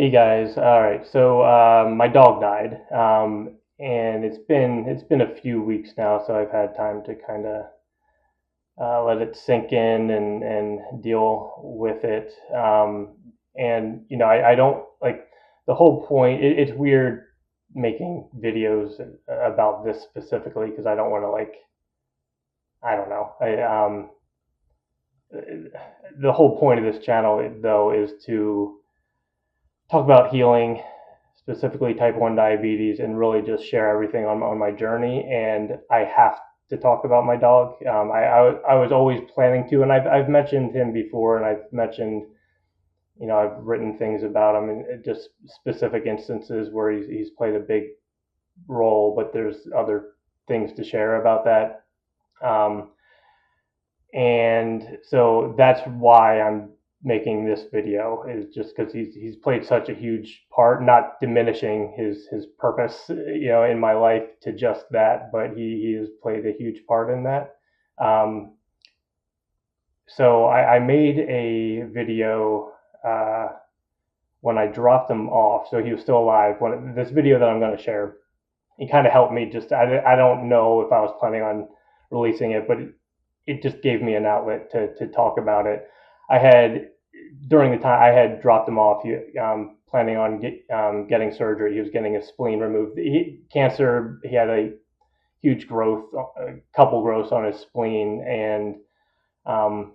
Hey guys, all right. So my dog died, and it's been a few weeks now, so I've had time to kind of let it sink in and deal with it. And I don't like the whole point. It's weird making videos about this specifically because I don't want to I don't know. The whole point of this channel though is to talk about healing, specifically type 1 diabetes, and really just share everything on my journey. And I have to talk about my dog. I was always planning to, and I've mentioned him before, and I've mentioned, I've written things about him, and just specific instances where he's played a big role, but there's other things to share about that. Um, and so that's why I'm making this video, is just because he's played such a huge part, not diminishing his purpose, in my life to just that, but he has played a huge part in that. Um, so I made a video when I dropped him off, so he was still alive. When this video that I'm going to share, it kind of helped me. Just I don't know if I was planning on releasing it, but it just gave me an outlet to talk about it. I had During the time I had dropped him off, planning on getting surgery. He was getting his spleen removed. Cancer. He had a huge growth, a couple growths on his spleen, and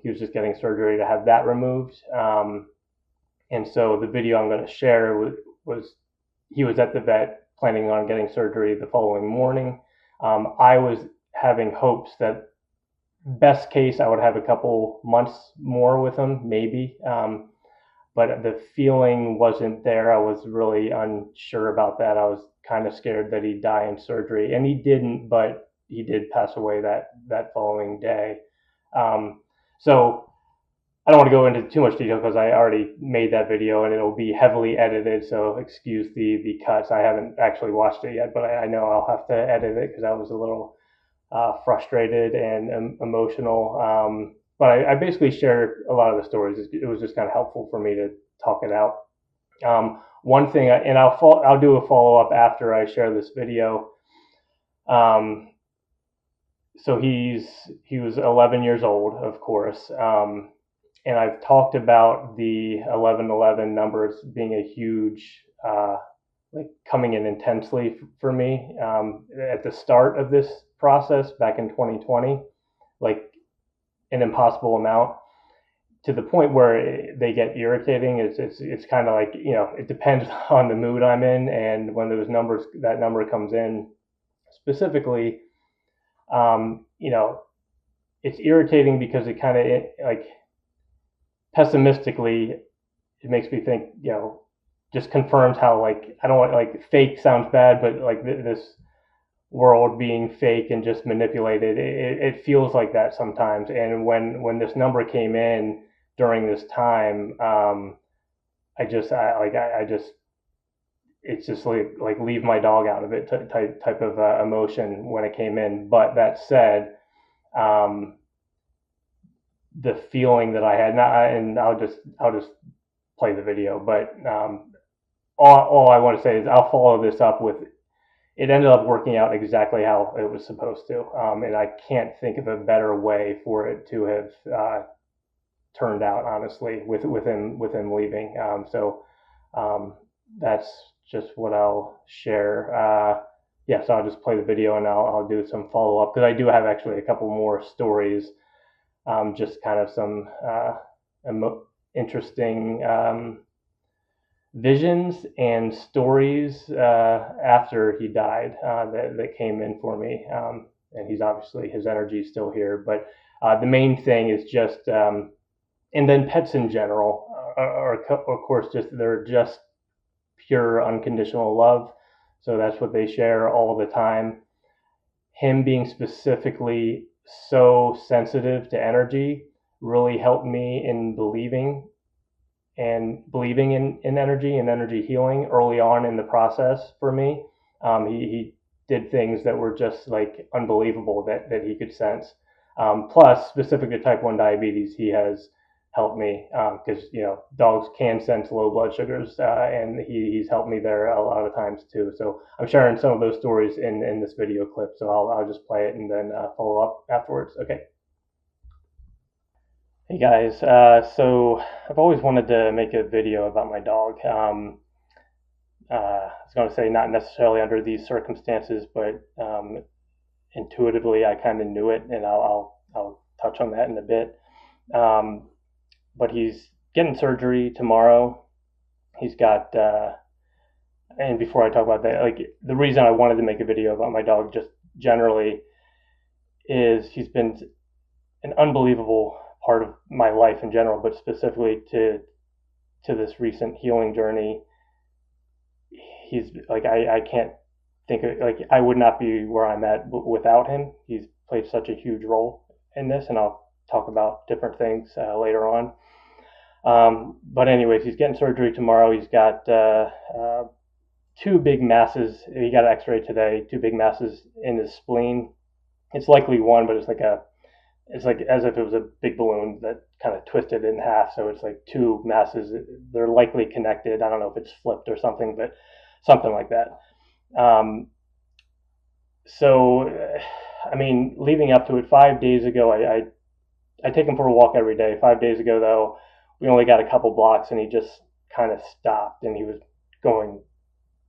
he was just getting surgery to have that removed. And so the video I'm going to share was he was at the vet planning on getting surgery the following morning. I was having hopes that best case I would have a couple months more with him, maybe. But the feeling wasn't there. I was really unsure about that. I was kind of scared that he'd die in surgery, and he didn't, but he did pass away that following day. So I don't want to go into too much detail because I already made that video and it'll be heavily edited. So excuse the cuts. I haven't actually watched it yet, but I know I'll have to edit it because I was a little frustrated and emotional. But I basically shared a lot of the stories. It was just kind of helpful for me to talk it out. One thing, and I'll do a follow up after I share this video. So he was 11 years old, of course, and I've talked about the 1111 numbers being a huge coming in intensely for me at the start of this process back in 2020, like an impossible amount, to the point where they get irritating. It's kind of like, it depends on the mood I'm in, and when that number comes in specifically, it's irritating because it kind of like pessimistically, it makes me think, just confirms how, like, I don't want, like, fake sounds bad, but like this world being fake and just manipulated, it feels like that sometimes. And when this number came in during this time, I just it's just like leave my dog out of it type of emotion when it came in. But that said, um, the feeling that I had, and I'll just play the video. But all I want to say is I'll follow this up with, it ended up working out exactly how it was supposed to, and I can't think of a better way for it to have turned out, honestly, with him leaving. That's just what I'll share. So I'll just play the video and I'll do some follow up because I do have actually a couple more stories, just kind of some interesting visions and stories after he died that came in for me. And his energy is still here. But the main thing is just, and then pets in general are of course, they're just pure unconditional love. So that's what they share all the time. Him being specifically so sensitive to energy really helped me in believing in energy and energy healing early on in the process for me. He did things that were just like unbelievable that he could sense. Plus, specific to type 1 diabetes, he has helped me because dogs can sense low blood sugars, and he's helped me there a lot of times too. So I'm sharing some of those stories in this video clip. So I'll just play it and then follow up afterwards. Okay. Hey guys, so I've always wanted to make a video about my dog. I was going to say not necessarily under these circumstances, but intuitively I kind of knew it, and I'll touch on that in a bit. Um, but he's getting surgery tomorrow. He's got, and before I talk about that, like the reason I wanted to make a video about my dog just generally is he's been an unbelievable part of my life in general, but specifically to this recent healing journey. He's like I can't think of, like I would not be where I'm at without him. He's played such a huge role in this, and I'll talk about different things later on. But anyways, he's getting surgery tomorrow. He's got two big masses. He got an X-ray today. Two big masses in his spleen. It's likely one, but it's like as if it was a big balloon that kind of twisted in half. So it's like two masses. They're likely connected. I don't know if it's flipped or something, but something like that. Um, so, I mean, leading up to it, 5 days ago, I take him for a walk every day. 5 days ago, though, we only got a couple blocks, and he just kind of stopped, and he was going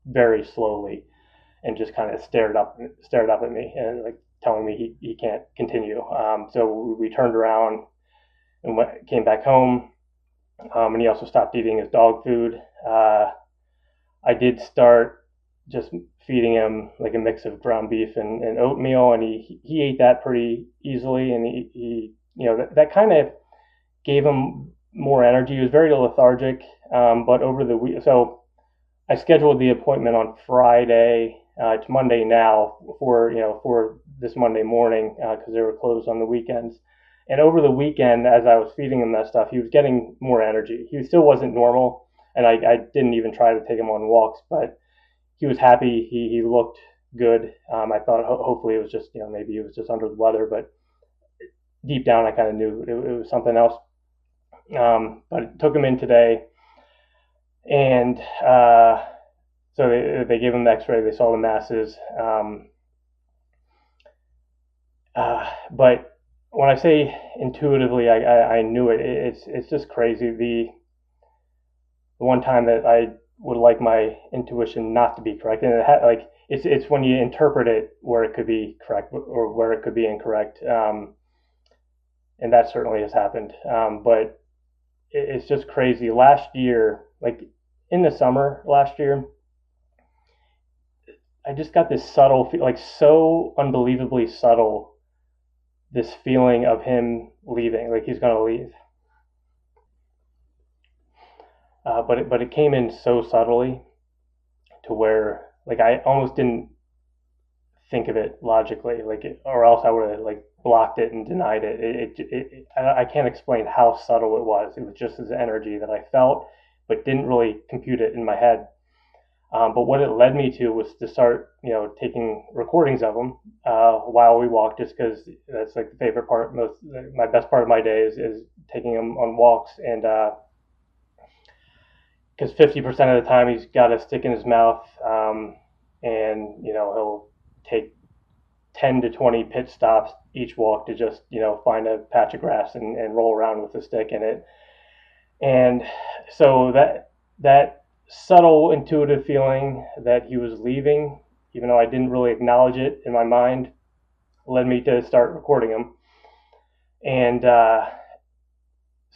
very slowly, and just kind of stared up at me, and like telling me he can't continue. So we turned around and came back home, and he also stopped eating his dog food. I did start just feeding him like a mix of ground beef and oatmeal, and he ate that pretty easily, and he that kind of gave him more energy. He was very lethargic, but over the week, so I scheduled the appointment on Friday. It's Monday now for this Monday morning because they were closed on the weekends. And over the weekend, as I was feeding him that stuff, he was getting more energy. He still wasn't normal, and I didn't even try to take him on walks, but he was happy. He looked good. I thought hopefully it was just maybe he was just under the weather, but deep down I kind of knew it was something else. But I took him in today, and so they gave him the X-ray. They saw the masses. But when I say intuitively, I knew it. It's just crazy. The one time that I would like my intuition not to be correct, and like it's when you interpret it where it could be correct or where it could be incorrect, and that certainly has happened. But it's just crazy. Last year, like in the summer last year, I just got this subtle, like so unbelievably subtle, this feeling of him leaving, like he's gonna leave. But it came in so subtly to where like I almost didn't think of it logically, like or else I would have like blocked it and denied it. I can't explain how subtle it was. It was just his energy that I felt, but didn't really compute it in my head. But what it led me to was to start, taking recordings of them while we walk, just because that's like the favorite part. My best part of my day is taking him on walks, and because 50% of the time he's got a stick in his mouth, and he'll take 10 to 20 pit stops each walk to just find a patch of grass and roll around with the stick in it. And so that subtle intuitive feeling that he was leaving, even though I didn't really acknowledge it in my mind, led me to start recording him. And so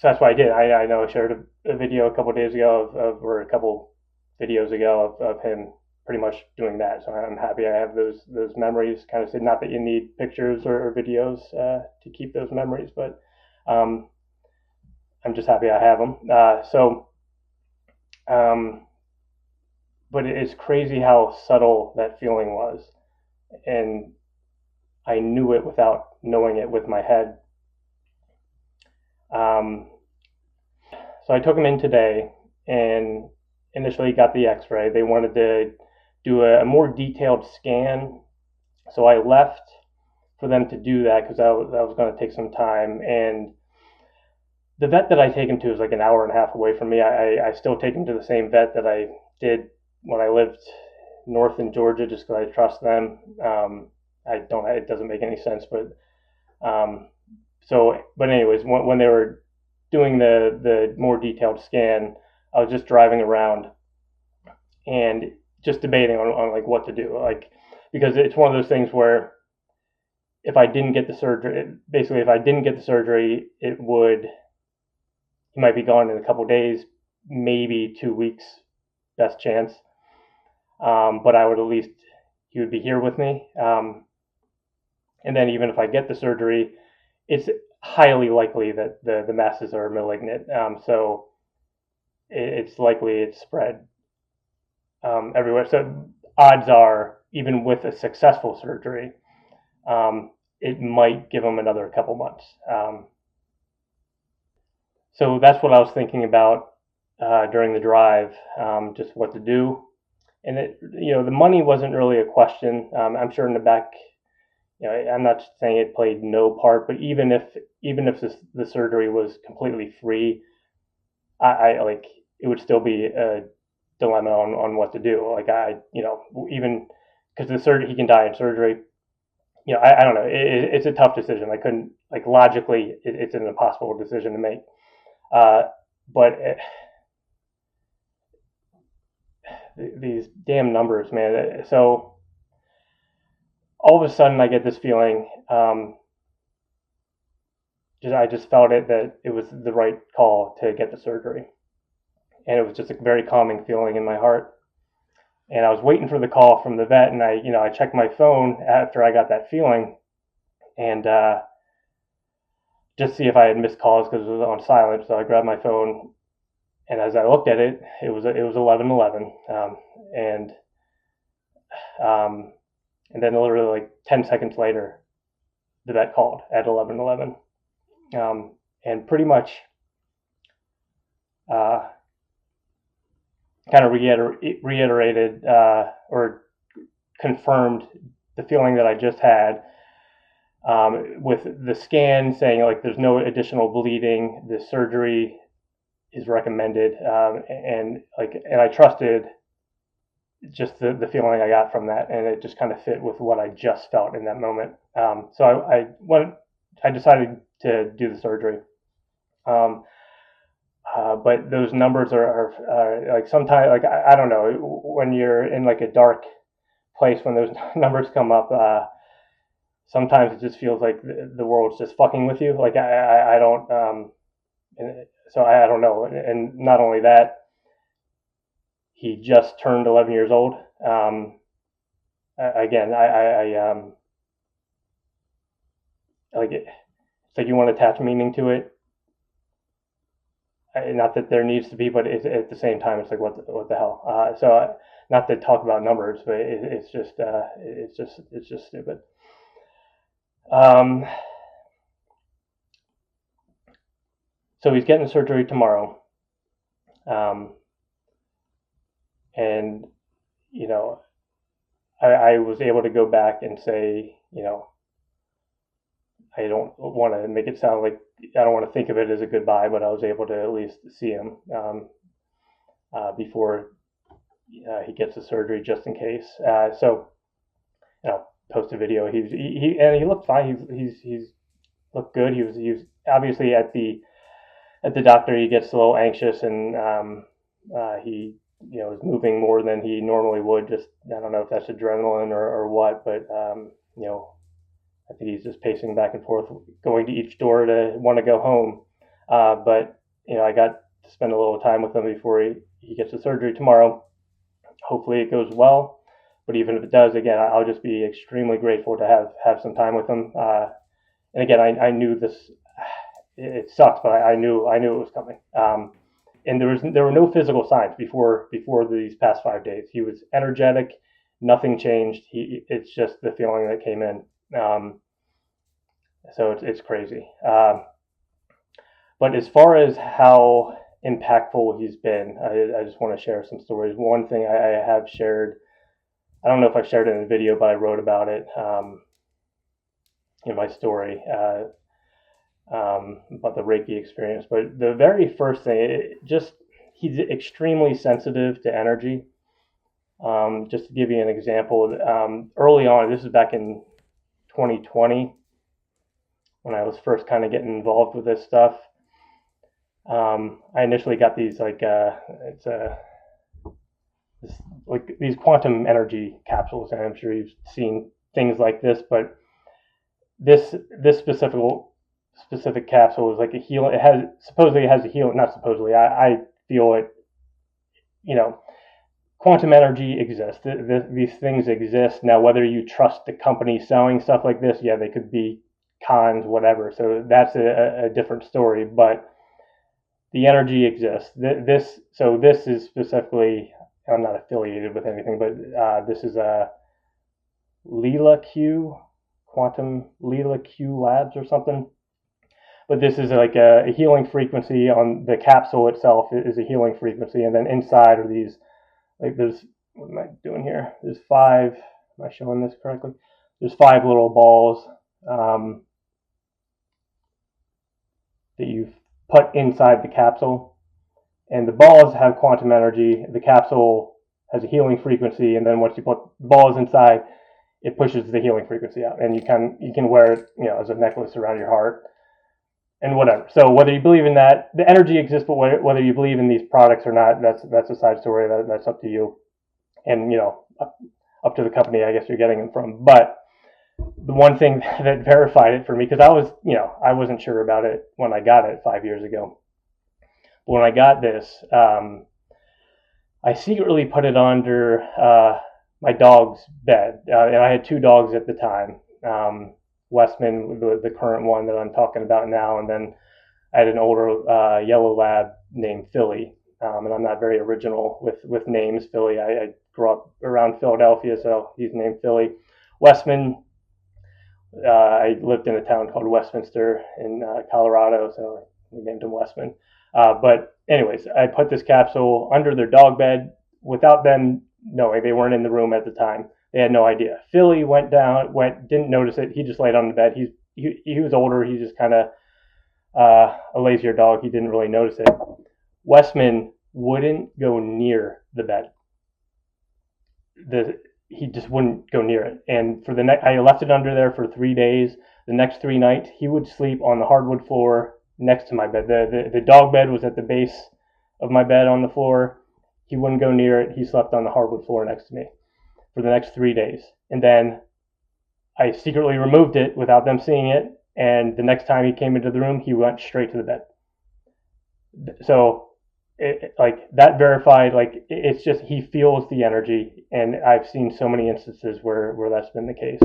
that's what I did. I know I shared a video a couple of days ago or a couple videos ago of him pretty much doing that. So I'm happy I have those memories. Kind of said, not that you need pictures or videos to keep those memories, but I'm just happy I have them. But it's crazy how subtle that feeling was, and I knew it without knowing it with my head. So I took him in today, and initially got the X-ray. They wanted to do a more detailed scan, so I left for them to do that because that was going to take some time. And the vet that I take him to is like an hour and a half away from me. I still take him to the same vet that I did when I lived north in Georgia, just because I trust them. I don't. It doesn't make any sense, but but anyways, when they were doing the more detailed scan, I was just driving around and just debating on like what to do, like because it's one of those things where if I didn't get the surgery, basically if I didn't get the surgery, he might be gone in a couple of days, maybe 2 weeks, best chance. But I would at least he would be here with me. And then even if I get the surgery, it's highly likely that the masses are malignant. So it's likely it's spread everywhere. So odds are, even with a successful surgery, it might give them another couple months. So that's what I was thinking about during the drive, just what to do. And the money wasn't really a question. I'm sure in the back, I'm not saying it played no part, but even if the surgery was completely free, I like it would still be a dilemma on what to do. Like even because the surgery, he can die in surgery. I don't know. It's a tough decision. I couldn't like logically, it's an impossible decision to make. But these damn numbers, man. So all of a sudden, I get this feeling. I just felt that it was the right call to get the surgery, and it was just a very calming feeling in my heart. And I was waiting for the call from the vet, and I checked my phone after I got that feeling, and just see if I had missed calls because it was on silent. So I grabbed my phone, and as I looked at it, it was 11:11, and and then literally like 10 seconds later, the vet called at 11:11, and pretty much kind of reiterated or confirmed the feeling that I just had, with the scan saying like there's no additional bleeding, the surgery is recommended, and I trusted just the feeling I got from that, and it just kind of fit with what I just felt in that moment. So I decided to do the surgery. But those numbers are like sometimes, like I don't know, when you're in like a dark place, when those numbers come up, sometimes it just feels like the world's just fucking with you. Like I don't, so I don't know. And not only that, he just turned 11 years old. Again, like it's like you want to attach meaning to it. Not that there needs to be, but at the same time, it's like what the hell. So not to talk about numbers, but it's just stupid. So he's getting surgery tomorrow, and I was able to go back and say, I don't want to make it sound like I don't want to think of it as a goodbye, but I was able to at least see him before he gets the surgery, just in case. So post a video. He looked fine. He's looked good. He was obviously at the doctor. He gets a little anxious, and he is moving more than he normally would. Just I don't know if that's adrenaline or what, but I think he's just pacing back and forth, going to each door to want to go home. But I got to spend a little time with him before he gets the surgery tomorrow. Hopefully it goes well. But even if it does, again, I'll just be extremely grateful to have some time with him. And again, I knew this. It sucks, but I knew it was coming. And there were no physical signs before these past 5 days. He was energetic. Nothing changed. It's just the feeling that came in. So it's crazy. But as far as how impactful he's been, I just want to share some stories. One thing I have shared, I don't know if I shared it in the video, but I wrote about it in my story. about the Reiki experience. But the very first thing, he's extremely sensitive to energy. Just to give you an example, early on, this is back in 2020 when I was first kind of getting involved with this stuff. I initially got these like these quantum energy capsules, and I'm sure you've seen things like this, but this specific capsule is like a healing. It has supposedly it has a healing, not supposedly. I feel it. You know, quantum energy exists. These things exist. Now, whether you trust the company selling stuff like this, yeah, they could be cons, whatever. So that's a different story. But the energy exists. This is specifically. I'm not affiliated with anything, but this is a Lila Q, Quantum Lila Q Labs or something. But this is like a healing frequency on the capsule itself is a healing frequency, and then inside are these like there's what am I doing here? There's five. Am I showing this correctly? There's five little balls that you've put inside the capsule, and the balls have quantum energy. The capsule has a healing frequency, and then once you put the balls inside, it pushes the healing frequency out, and you can wear it, as a necklace around your heart, and whatever. So whether you believe in that, the energy exists, but whether you believe in these products or not, that's a side story. That's up to you, and up to the company, I guess, you're getting them from. But the one thing that verified it for me, because I wasn't sure about it when I got it 5 years ago. But when I got this, I secretly put it under my dog's bed, and I had two dogs at the time. Westman, the current one that I'm talking about now, and then I had an older yellow lab named Philly. And I'm not very original with names. Philly, I grew up around Philadelphia, so he's named Philly. Westman, I lived in a town called Westminster in Colorado, so we named him Westman. But anyways, I put this capsule under their dog bed without them knowing. They weren't in the room at the time. They had no idea. Philly didn't notice it. He just laid on the bed. He was older. He's just kind of a lazier dog. He didn't really notice it. Westman wouldn't go near the bed. He just wouldn't go near it. And I left it under there for 3 days. The next 3 nights, he would sleep on the hardwood floor next to my bed. The dog bed was at the base of my bed on the floor. He wouldn't go near it. He slept on the hardwood floor next to me for the next 3 days. And then I secretly removed it without them seeing it. And the next time he came into the room, he went straight to the bed. So that verified, it's just, he feels the energy. And I've seen so many instances where that's been the case.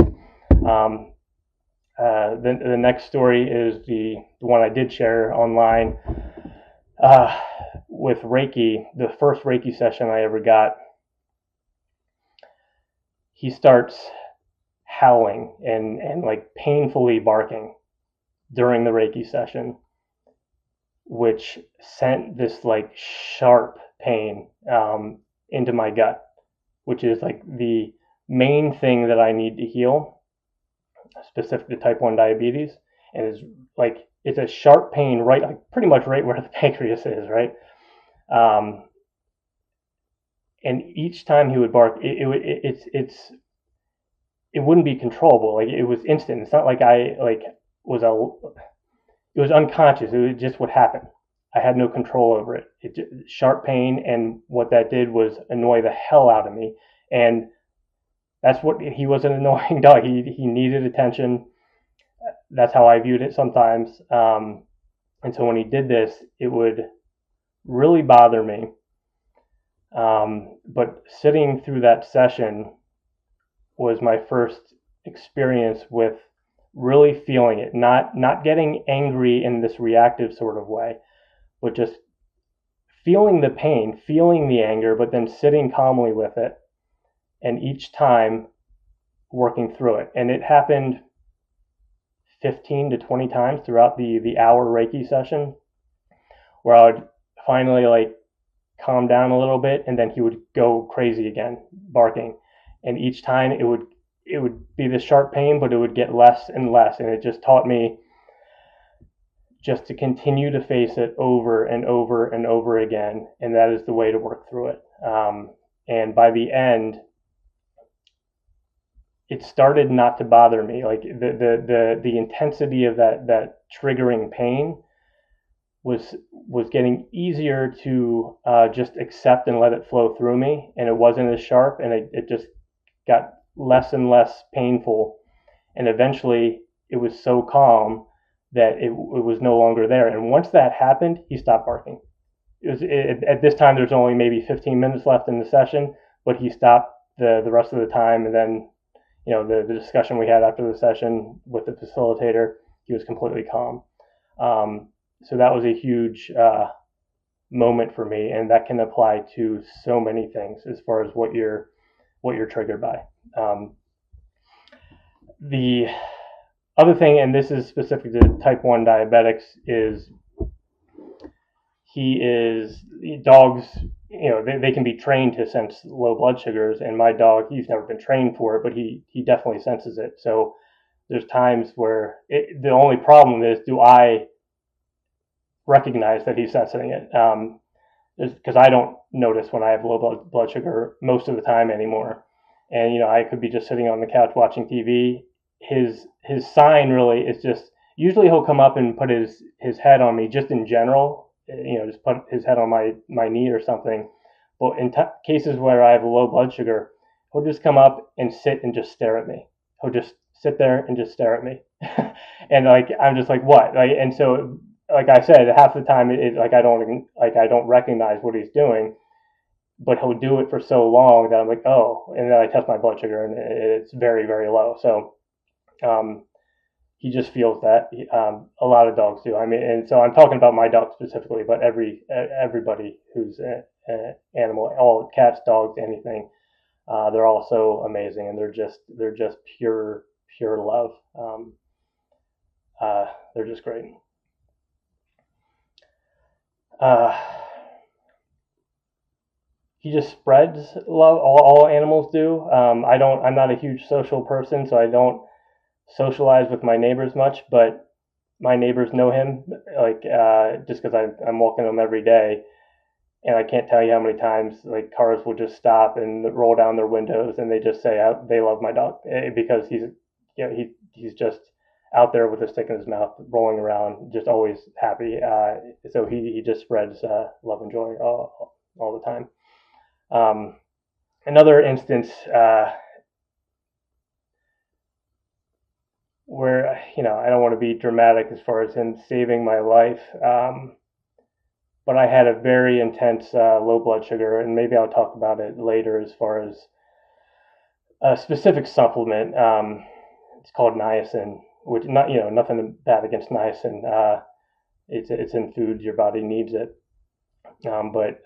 The next story is the one I did share online with Reiki. The first Reiki session I ever got, he starts howling and like painfully barking during the Reiki session, which sent this like sharp pain into my gut, which is like the main thing that I need to heal, specific to type 1 diabetes. And it's a sharp pain right, like pretty much right where the pancreas is, right? And each time he would bark, it wouldn't be controllable. Like it was instant. It's not like it was unconscious. It just would happen. I had no control over it. Sharp pain, and what that did was annoy the hell out of me. And that's what, he was an annoying dog. He needed attention. That's how I viewed it sometimes. And so when he did this, it would really bother me. But sitting through that session was my first experience with really feeling it, not getting angry in this reactive sort of way, but just feeling the pain, feeling the anger, but then sitting calmly with it, and each time working through it. And it happened 15 to 20 times throughout the hour Reiki session, where I would finally calm down a little bit, and then he would go crazy again, barking. And each time it would be the sharp pain, but it would get less and less. And it just taught me just to continue to face it over and over and over again, and that is the way to work through it. And by the end, it started not to bother me. Like the intensity of that triggering pain was getting easier to just accept and let it flow through me, and it wasn't as sharp, and it just got less and less painful, and eventually it was so calm that it was no longer there. And once that happened, he stopped barking. At this time there's only maybe 15 minutes left in the session, but he stopped the rest of the time. And then the discussion we had after the session with the facilitator, he was completely calm. So that was a huge moment for me, and that can apply to so many things as far as what you're triggered by. The other thing, and this is specific to type 1 diabetics, is dogs, they can be trained to sense low blood sugars, and my dog, he's never been trained for it, but he definitely senses it. So there's times where the only problem is, do I recognize that he's sensing it? Because I don't notice when I have low blood sugar most of the time anymore. And I could be just sitting on the couch watching TV. His sign really is just, usually he'll come up and put his head on me, just in general, just put his head on my knee or something. But in cases where I have low blood sugar, he'll just come up and sit and just stare at me. He'll just sit there and just stare at me. And I'm just like, what? And so, like I said, half the time I don't recognize what he's doing, but he'll do it for so long that I'm like, oh, and then I test my blood sugar and it's very, very low. So he just feels that. A lot of dogs do. I mean, and so I'm talking about my dog specifically, but everybody who's an animal, all cats, dogs, anything, they're all so amazing, and they're just pure love. They're just great. He just spreads love. All animals do. I'm not a huge social person, so I don't socialize with my neighbors much, but my neighbors know him, just because I'm walking them every day, and I can't tell you how many times cars will just stop and roll down their windows, and they just say they love my dog, because he's just out there with a stick in his mouth, rolling around, just always happy. So he just spreads love and joy all the time. Another instance where I don't want to be dramatic as far as him saving my life, but I had a very intense low blood sugar, and maybe I'll talk about it later as far as a specific supplement. It's called niacin, which nothing bad against niacin. It's in foods, your body needs it, but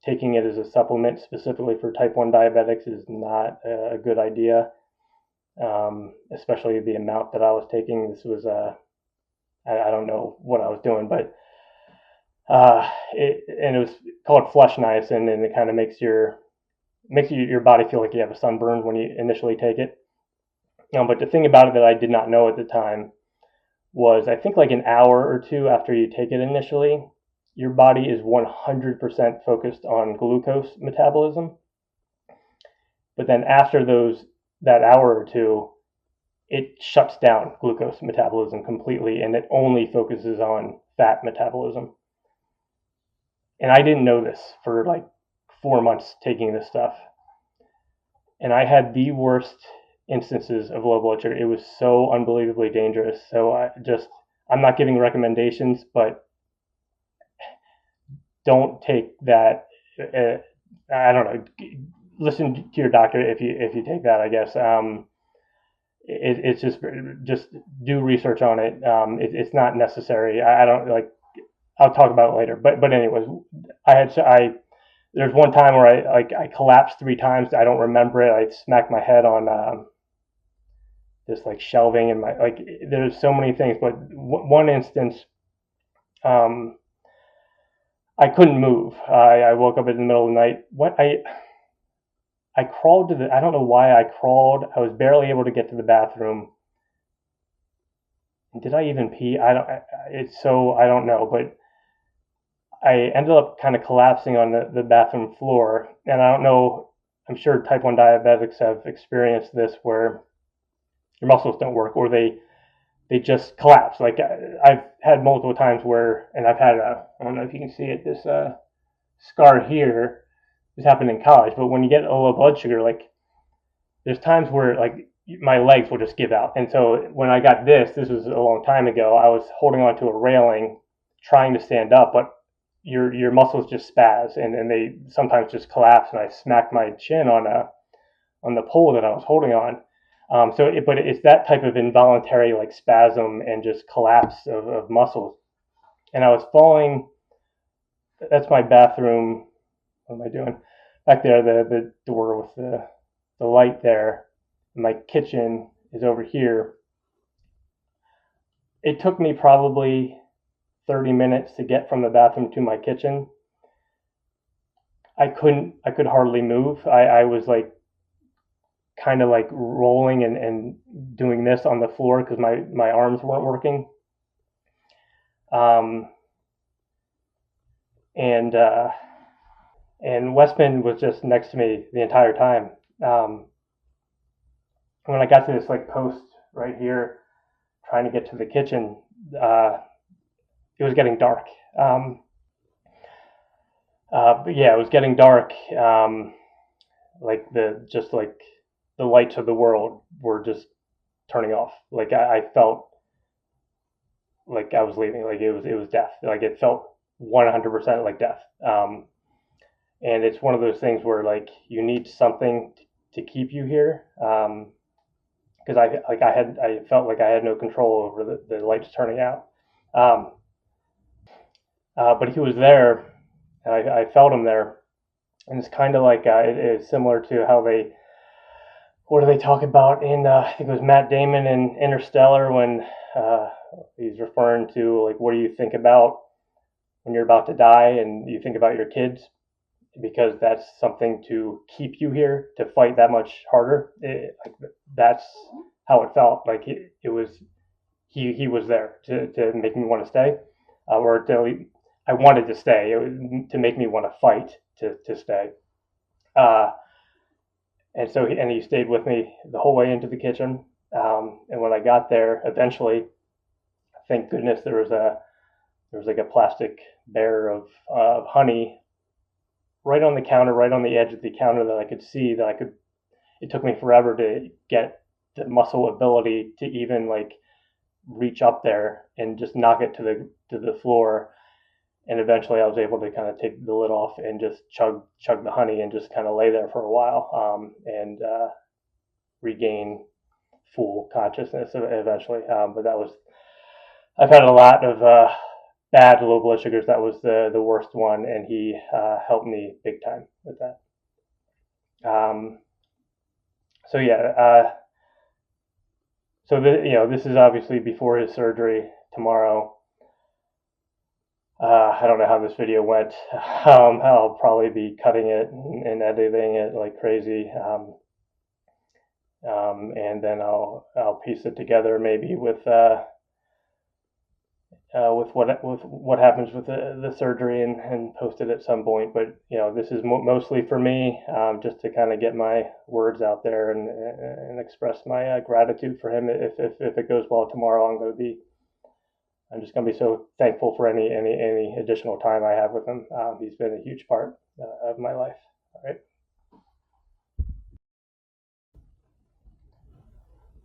taking it as a supplement specifically for type 1 diabetics is not a good idea, especially the amount that I was taking. This was I don't know what I was doing, but it was called flush niacin, and it kind of makes your body feel like you have a sunburn when you initially take it. But the thing about it that I did not know at the time was, I think an hour or two after you take it initially, your body is 100% focused on glucose metabolism. But then after that hour or two, it shuts down glucose metabolism completely, and it only focuses on fat metabolism. And I didn't know this for 4 months taking this stuff. And I had the worst instances of low blood sugar. It was so unbelievably dangerous. So I'm not giving recommendations, but don't take that. I don't know. Listen to your doctor if you take that, I guess. It's just do research on it. It's not necessary. I don't I'll talk about it later. But anyways, there's one time where I collapsed 3 times. I don't remember it. I smacked my head on this shelving, and there's so many things. But one instance, I couldn't move. I woke up in the middle of the night. I crawled I don't know why I crawled. I was barely able to get to the bathroom. Did I even pee? I don't. It's so I don't know, but I ended up kind of collapsing on the bathroom floor, and I don't know. I'm sure type one diabetics have experienced this where your muscles don't work or they just collapse. Like I've had multiple times where, and I've had I don't know if you can see it, this scar here. This happened in college, but when you get a low blood sugar, like there's times where like my legs will just give out. And so when I got this was a long time ago. I was holding onto a railing, trying to stand up, but your muscles just spaz and they sometimes just collapse. And I smacked my chin on the pole that I was holding on. But it's that type of involuntary like spasm and just collapse of muscles. And I was falling. That's my bathroom. What am I doing? Back there, the door with the light there. My kitchen is over here. It took me probably 30 minutes to get from the bathroom to my kitchen. I could hardly move. I was like kind of like rolling and doing this on the floor because my arms weren't working. Um, and and Westman was just next to me the entire time. Um, when I got to this like post right here, trying to get to the kitchen, uh, it was getting dark. But yeah, it was getting dark. Like the lights of the world were just turning off. Like I felt like I was leaving. Like it was death. Like it felt 100% like death. And it's one of those things where like you need something to keep you here. Because I felt like I had no control over the lights turning out. Um, but he was there, and I felt him there, and it's kind of like it is similar to how they what do they talk about in I think it was Matt Damon in Interstellar when uh, he's referring to like what do you think about when you're about to die and you think about your kids because that's something to keep you here to fight that much harder. Like that's how it felt. Like it was he was there to make me want to stay, or to I wanted to stay. It was to make me want to fight to stay. Uh, and so he stayed with me the whole way into the kitchen. And when I got there, eventually, thank goodness there was like a plastic bear of honey right on the counter, right on the edge of the counter that I could see that I could. It took me forever to get the muscle ability to even like reach up there and just knock it to the floor. And eventually, I was able to kind of take the lid off and just chug the honey and just kind of lay there for a while and regain full consciousness eventually. But that was I've had a lot of bad low blood sugars. That was the worst one, and he helped me big time with that. Um, so yeah, this is obviously before his surgery tomorrow. I don't know how this video went. I'll probably be cutting it and editing it like crazy, and then I'll piece it together maybe with what happens with the surgery and post it at some point. But this is mostly for me, just to kind of get my words out there and express my gratitude for him. If it goes well tomorrow, I'm just going to be so thankful for any additional time I have with him. He's been a huge part of my life. All right.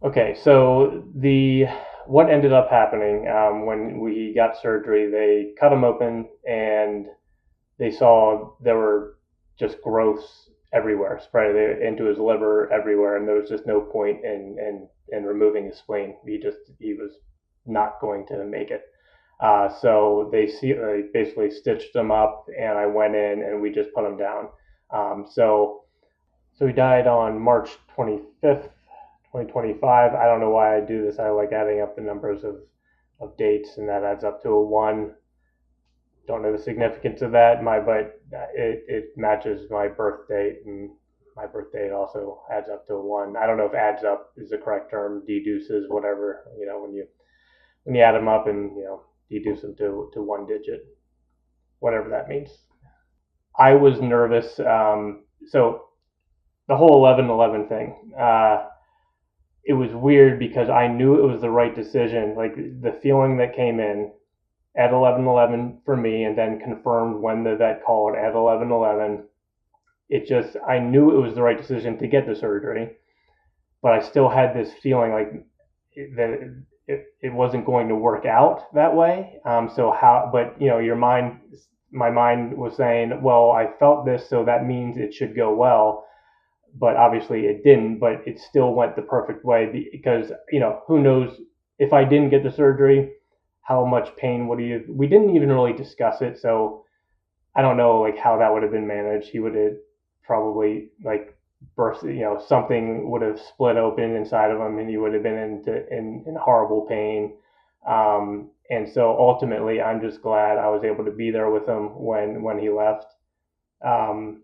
Okay, so the what ended up happening when we got surgery, they cut him open and they saw there were just growths everywhere, spread into his liver everywhere, and there was just no point in removing his spleen. He was not going to make it. So they basically stitched him up, and I went in and we just put him down. So he died on March 25th, 2025. I don't know why I do this. I like adding up the numbers of dates, and that adds up to a one. Don't know the significance of that. But it matches my birth date, and my birth date also adds up to a one. I don't know if adds up is the correct term, deduces, whatever. when you add them up and deduce them to one digit, whatever that means. I was nervous. So the whole 11/11 thing. It was weird because I knew it was the right decision. Like the feeling that came in at 11/11 for me, and then confirmed when the vet called at 11/11. It just I knew it was the right decision to get the surgery, but I still had this feeling like that it wasn't going to work out that way. So how? But my mind was saying, well, I felt this, so that means it should go well. But obviously it didn't. But it still went the perfect way because who knows if I didn't get the surgery, how much pain would he have? We didn't even really discuss it, so I don't know like how that would have been managed. He would have probably like burst, something would have split open inside of him, and he would have been in horrible pain. And so ultimately, I'm just glad I was able to be there with him when he left. Um,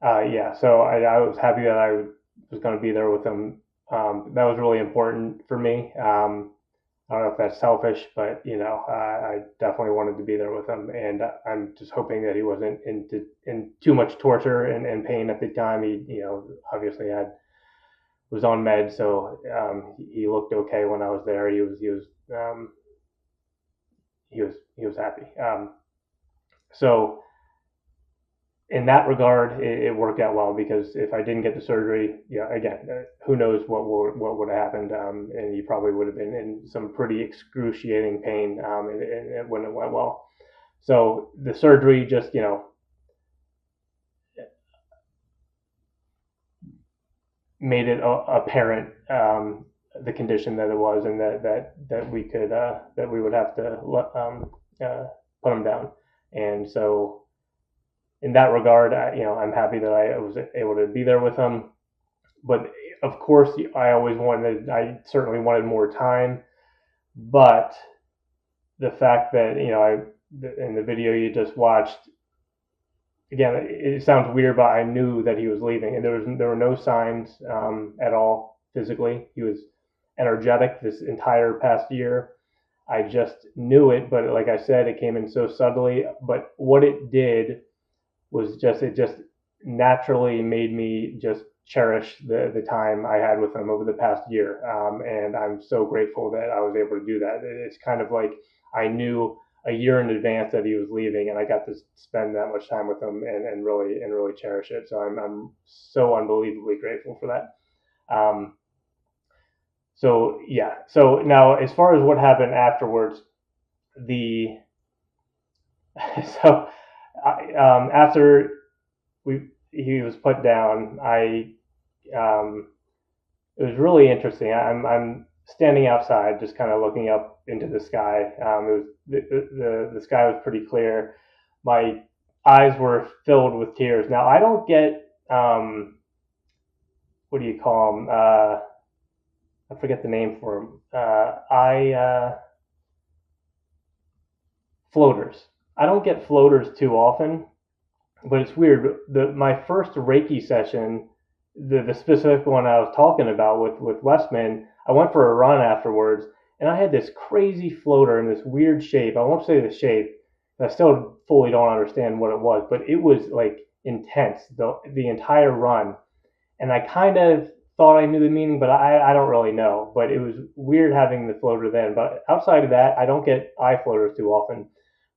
yeah, so I was happy that I was going to be there with him. That was really important for me. I don't know if that's selfish, but I definitely wanted to be there with him, and I'm just hoping that he wasn't in too much torture and pain at the time. He, obviously had was on meds, so he looked okay when I was there. He was happy. So in that regard, it worked out well because if I didn't get the surgery, again, who knows what would have happened, and he probably would have been in some pretty excruciating pain, when it went well. So the surgery just made it apparent, the condition that it was, and that we would have to put him down, and so in that regard, I'm happy that I was able to be there with him. But of course, I certainly wanted more time. But the fact that in the video you just watched, again, it sounds weird, but I knew that he was leaving, and there were no signs at all physically. He was energetic this entire past year. I just knew it, but like I said, it came in so subtly. But what it did was it just naturally made me just cherish the time I had with him over the past year. And I'm so grateful that I was able to do that. It's kind of like I knew a year in advance that he was leaving, and I got to spend that much time with him and really cherish it. So I'm so unbelievably grateful for that. So yeah. So now, as far as what happened afterwards, the so after he was put down, it was really interesting. I'm standing outside, just kind of looking up into the sky. It was the sky was pretty clear. My eyes were filled with tears. Now I don't get what do you call them? I forget the name for them. I floaters. I don't get floaters too often, but it's weird. My first Reiki session, the specific one I was talking about with Westman, I went for a run afterwards, and I had this crazy floater in this weird shape. I won't say the shape. I still fully don't understand what it was, but it was like intense the entire run, and I kind of thought I knew the meaning, but I don't really know. But it was weird having the floater then. But outside of that, I don't get eye floaters too often.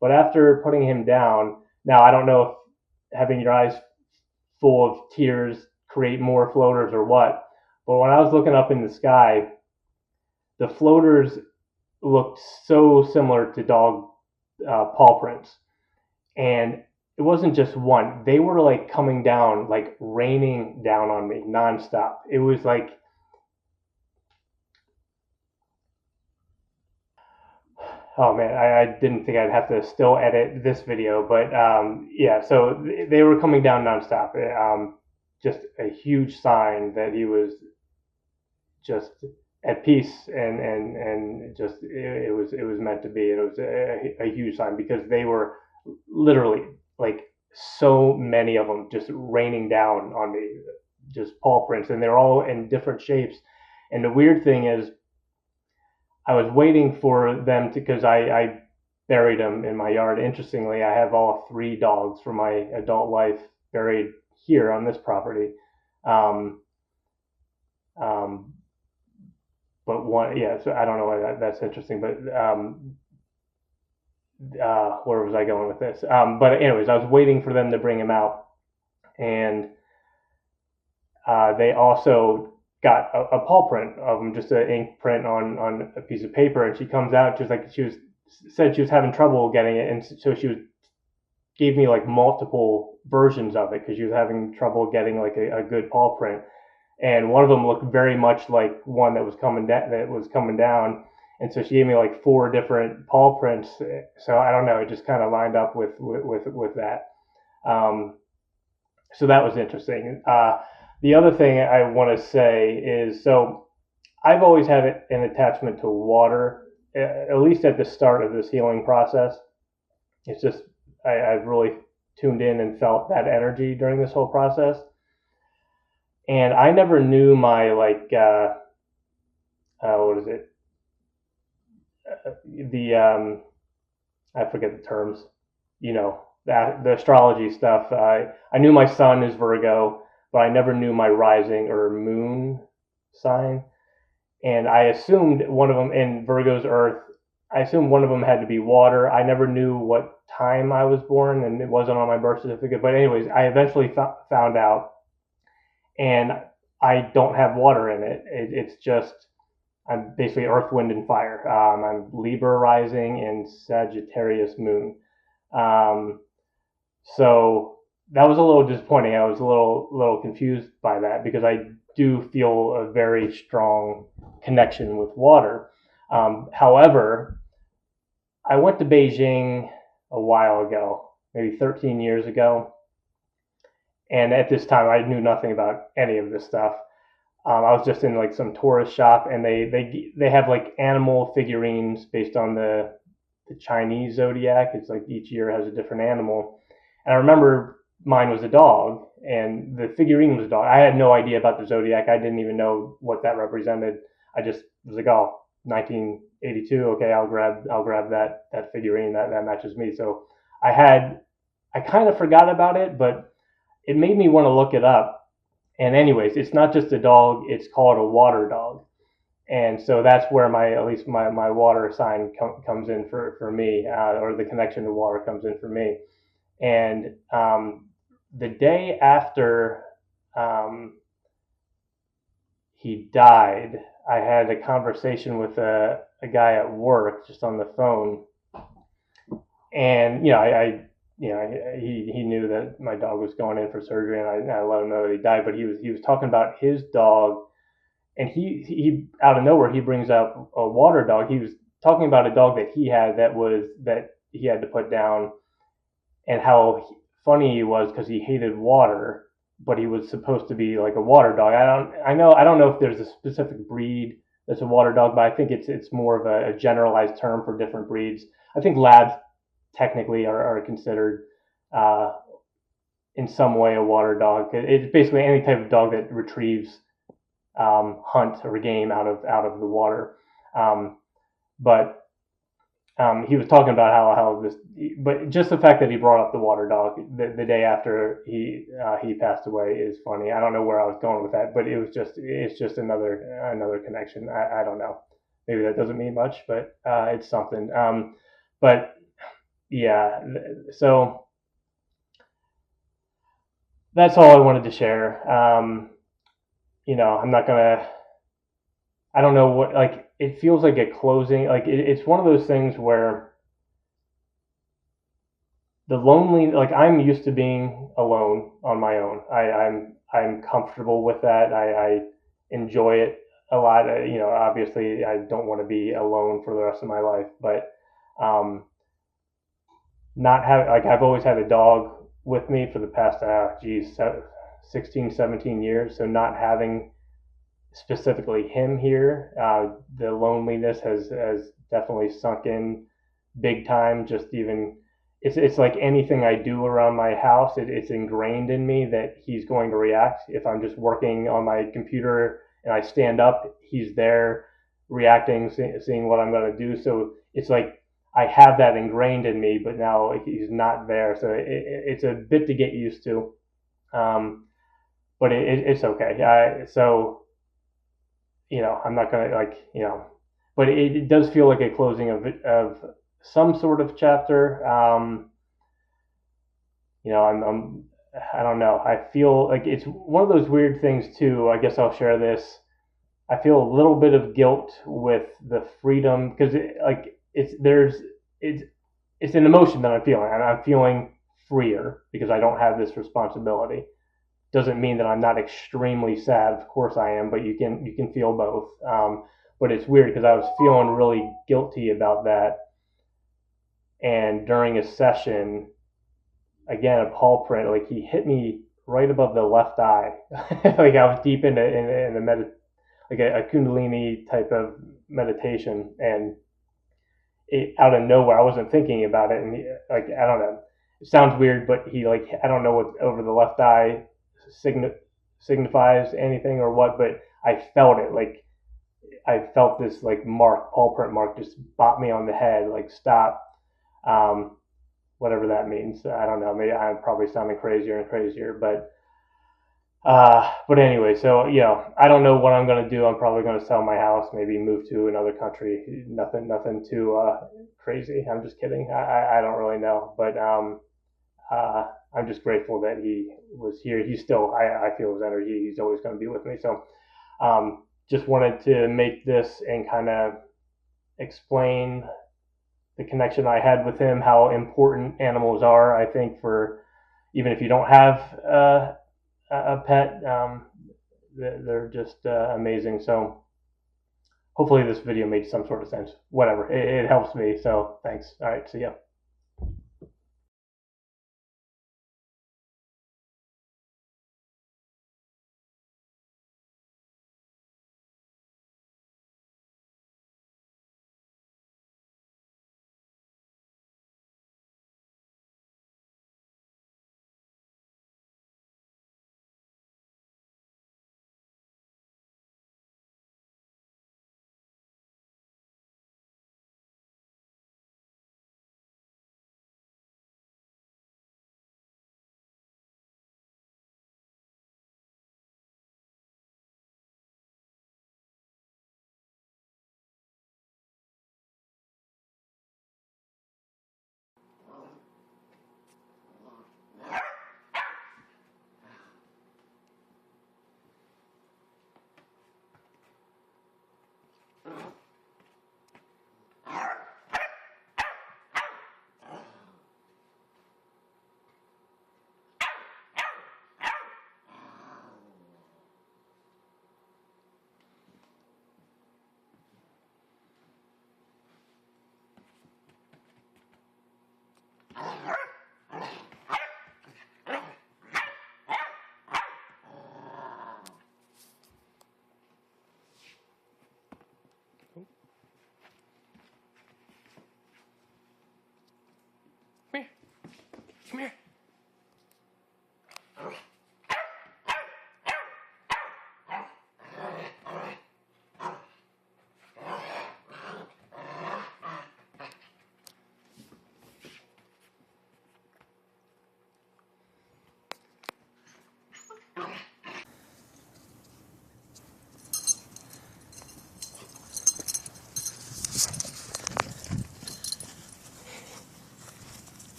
But after putting him down, now I don't know if having your eyes full of tears create more floaters or what. But when I was looking up in the sky, the floaters looked so similar to dog paw prints. And it wasn't just one, they were like coming down, like raining down on me nonstop. It was like, oh man, I didn't think I'd have to still edit this video, but yeah, so they were coming down nonstop. Just a huge sign that he was just at peace, and just it was meant to be. And it was a huge sign because they were literally like so many of them just raining down on me, just paw prints, and they're all in different shapes. And the weird thing is, I was waiting for them to, because I buried them in my yard. Interestingly, I have all three dogs from my adult life buried here on this property. Um, um, but one, yeah, so I don't know why that's interesting, but where was I going with this? But anyways, I was waiting for them to bring him out, and they also got a paw print of him, just an ink print on a piece of paper. And she comes out just like she was said she was having trouble getting it, and so she was gave me like multiple versions of it because she was having trouble getting like a good paw print. And one of them looked very much like one that was coming down. And so she gave me like four different paw prints. So I don't know, it just kind of lined up with that. Um, so that was interesting. The other thing I want to say is, so I've always had an attachment to water, at least at the start of this healing process. It's just I've really tuned in and felt that energy during this whole process, and I never knew my what is it, the I forget the terms, that the astrology stuff. I knew my sun is Virgo, but I never knew my rising or moon sign, and I assumed one of them in Virgo's Earth. I assumed one of them had to be water. I never knew what time I was born, and it wasn't on my birth certificate. But anyways, I eventually found out, and I don't have water in it. It's just I'm basically Earth, Wind, and Fire. I'm Libra rising and Sagittarius moon. Um, so that was a little disappointing. I was a little confused by that because I do feel a very strong connection with water. However, I went to Beijing a while ago, maybe 13 years ago, and at this time I knew nothing about any of this stuff. I was just in like some tourist shop, and they have like animal figurines based on the Chinese zodiac. It's like each year has a different animal, and I remember mine was a dog, and the figurine was a dog. I had no idea about the zodiac. I didn't even know what that represented. I just was like, oh, 1982. Okay, I'll grab that figurine that matches me. So I kind of forgot about it, but it made me want to look it up. And anyways, it's not just a dog; it's called a water dog. And so that's where at least my water sign comes in for me, or the connection to water comes in for me. And the day after um, he died, I had a conversation with a guy at work just on the phone, and he knew that my dog was going in for surgery, and I let him know that he died. But he was talking about his dog, and he out of nowhere he brings up a water dog. He was talking about a dog that he had that he had to put down, and how funny he was because he hated water, but he was supposed to be like a water dog. I don't know if there's a specific breed that's a water dog, but I think it's more of a generalized term for different breeds. I think labs technically are considered uh, in some way a water dog. It's basically any type of dog that retrieves hunt or game out of the water. Um, but he was talking about how this, but just the fact that he brought up the water dog the day after he passed away is funny. I don't know where I was going with that, but it's just another connection. I don't know. Maybe that doesn't mean much, but it's something. But yeah, so that's all I wanted to share. I'm not gonna. I don't know what, like, it feels like a closing. Like it's one of those things where the lonely, like, I'm used to being alone on my own. I'm comfortable with that. I enjoy it a lot. Obviously I don't want to be alone for the rest of my life, but um, not have like I've always had a dog with me for the past 16, 17 years. So not having specifically him here, the loneliness has definitely sunk in big time. Just even it's like anything I do around my house, it's ingrained in me that he's going to react. If I'm just working on my computer and I stand up, he's there reacting, seeing what I'm going to do. So it's like I have that ingrained in me, but now he's not there. So it's a bit to get used to. But it's okay. So I'm not gonna but it does feel like a closing of some sort of chapter. I'm I don't know. I feel like it's one of those weird things too. I guess I'll share this. I feel a little bit of guilt with the freedom because it's it's an emotion that I'm feeling, and I'm feeling freer because I don't have this responsibility. Doesn't mean that I'm not extremely sad. Of course I am, but you can feel both. But it's weird because I was feeling really guilty about that, and during a session, again a paw print, like he hit me right above the left eye, like I was deep in a like a kundalini type of meditation, and out of nowhere, I wasn't thinking about it, and like I don't know, it sounds weird, but he like I don't know what over the left eye signifies anything or what, but I felt it like I felt this like paw print mark just bop me on the head, like stop, um, whatever that means. I don't know. Maybe I'm probably sounding crazier and crazier, but anyway, so I don't know what I'm gonna do. I'm probably gonna sell my house, maybe move to another country. Nothing too crazy. I'm just kidding. I don't really know, but uh, I'm just grateful that he was here. He's still I feel his energy. He's always going to be with me. So just wanted to make this and kind of explain the connection I had with him, how important animals are. I think for even if you don't have a pet, they're just amazing. So hopefully this video made some sort of sense. Whatever, it helps me. So thanks. All right, see ya. Come here. Come here.